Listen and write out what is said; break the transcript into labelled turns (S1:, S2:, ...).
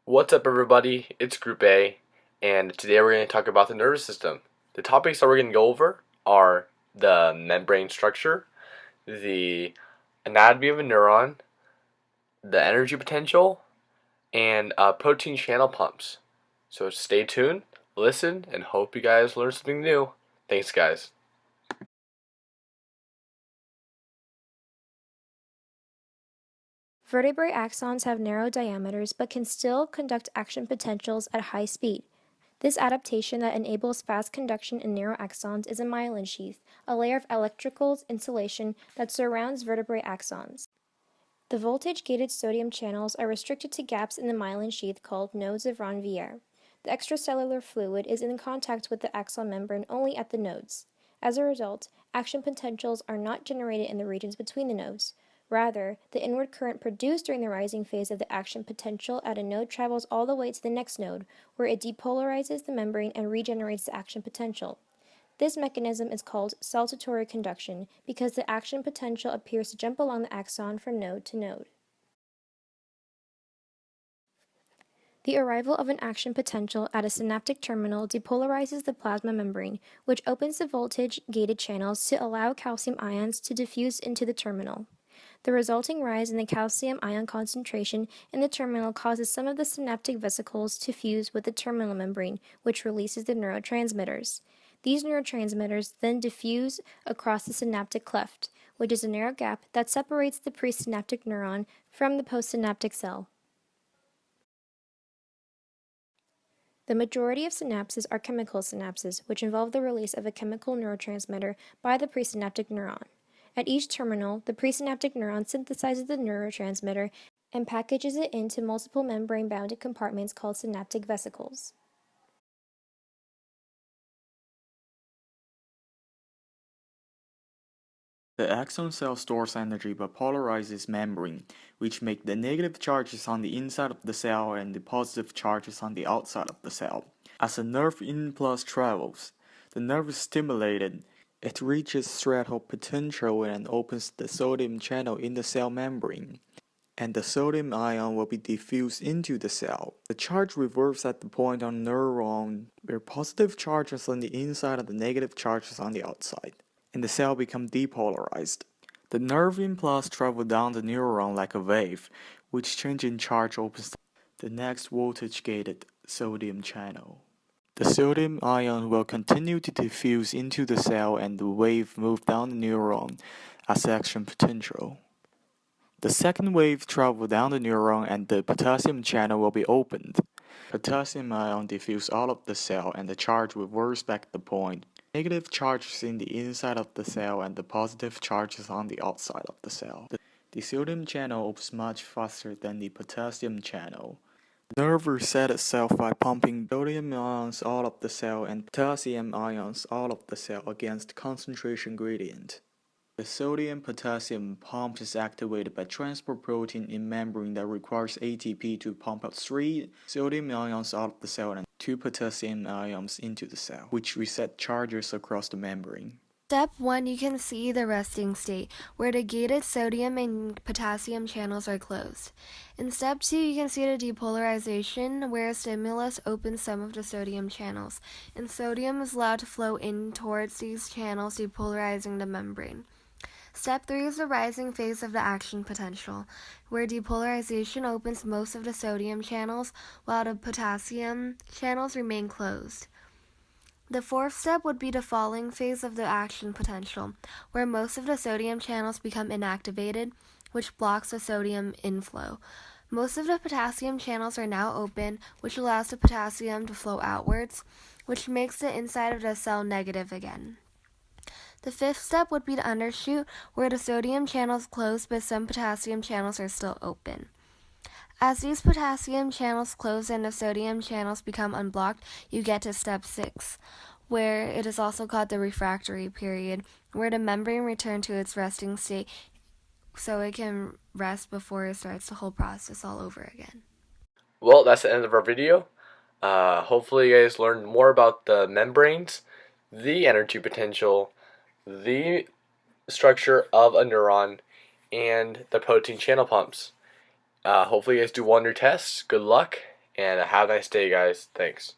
S1: What's up, everybody? It's Group A, and today we're going to talk about the nervous system. The topics that we're going to go over are the membrane structure, the anatomy of a neuron, the energy potential, and protein channel pumps. So stay tuned, listen, and hope you guys learn something new. Thanks, guys.
S2: Vertebrate axons have narrow diameters but can still conduct action potentials at high speed. This adaptation that enables fast conduction in narrow axons is a myelin sheath, a layer of electrical insulation that surrounds vertebrate axons. The voltage-gated sodium channels are restricted to gaps in the myelin sheath called nodes of Ranvier. The extracellular fluid is in contact with the axon membrane only at the nodes. As a result, action potentials are not generated in the regions between the nodes. Rather, the inward current produced during the rising phase of the action potential at a node travels all the way to the next node, where it depolarizes the membrane and regenerates the action potential. This mechanism is called saltatory conduction because the action potential appears to jump along the axon from node to node. The arrival of an action potential at a synaptic terminal depolarizes the plasma membrane, which opens the voltage-gated channels to allow calcium ions to diffuse into the terminal. The resulting rise in the calcium ion concentration in the terminal causes some of the synaptic vesicles to fuse with the terminal membrane, which releases the neurotransmitters. These neurotransmitters then diffuse across the synaptic cleft, which is a narrow gap that separates the presynaptic neuron from the postsynaptic cell. The majority of synapses are chemical synapses, which involve the release of a chemical neurotransmitter by the presynaptic neuron. At each terminal, the presynaptic neuron synthesizes the neurotransmitter and packages it into multiple membrane-bounded compartments called synaptic vesicles.
S3: The axon cell stores energy but polarizes membrane, which make the negative charges on the inside of the cell and the positive charges on the outside of the cell. As a nerve impulse travels, the nerve is stimulated. It reaches threshold potential and opens the sodium channel in the cell membrane, and the sodium ion will be diffused into the cell. The charge reverses at the point on neuron where positive charges on the inside and the negative charges on the outside, and the cell becomes depolarized. The nerve impulse travels down the neuron like a wave, which change in charge opens the next voltage-gated sodium channel. The sodium ion will continue to diffuse into the cell and the wave moves down the neuron as action potential. The second wave travels down the neuron and the potassium channel will be opened. Potassium ion diffuse out of the cell and the charge reverses back the point. Negative charges in the inside of the cell and the positive charges on the outside of the cell. The sodium channel opens much faster than the potassium channel. The nerve resets itself by pumping sodium ions out of the cell and potassium ions out of the cell against concentration gradient. The sodium-potassium pump is activated by transport protein in membrane that requires ATP to pump out 3 sodium ions out of the cell and 2 potassium ions into the cell, which reset charges across the membrane.
S4: Step 1, you can see the resting state, where the gated sodium and potassium channels are closed. In Step 2, you can see the depolarization, where a stimulus opens some of the sodium channels, and sodium is allowed to flow in towards these channels, depolarizing the membrane. Step 3 is the rising phase of the action potential, where depolarization opens most of the sodium channels, while the potassium channels remain closed. The fourth step would be the falling phase of the action potential, where most of the sodium channels become inactivated, which blocks the sodium inflow. Most of the potassium channels are now open, which allows the potassium to flow outwards, which makes the inside of the cell negative again. The fifth step would be the undershoot, where the sodium channels close but some potassium channels are still open. As these potassium channels close and the sodium channels become unblocked, you get to step 6, where it is also called the refractory period, where the membrane returns to its resting state so it can rest before it starts the whole process all over again.
S1: Well, that's the end of our video. Hopefully you guys learned more about the membranes, the energy potential, the structure of a neuron, and the protein channel pumps. Hopefully you guys do well on your tests. Good luck, And have a nice day, guys. Thanks.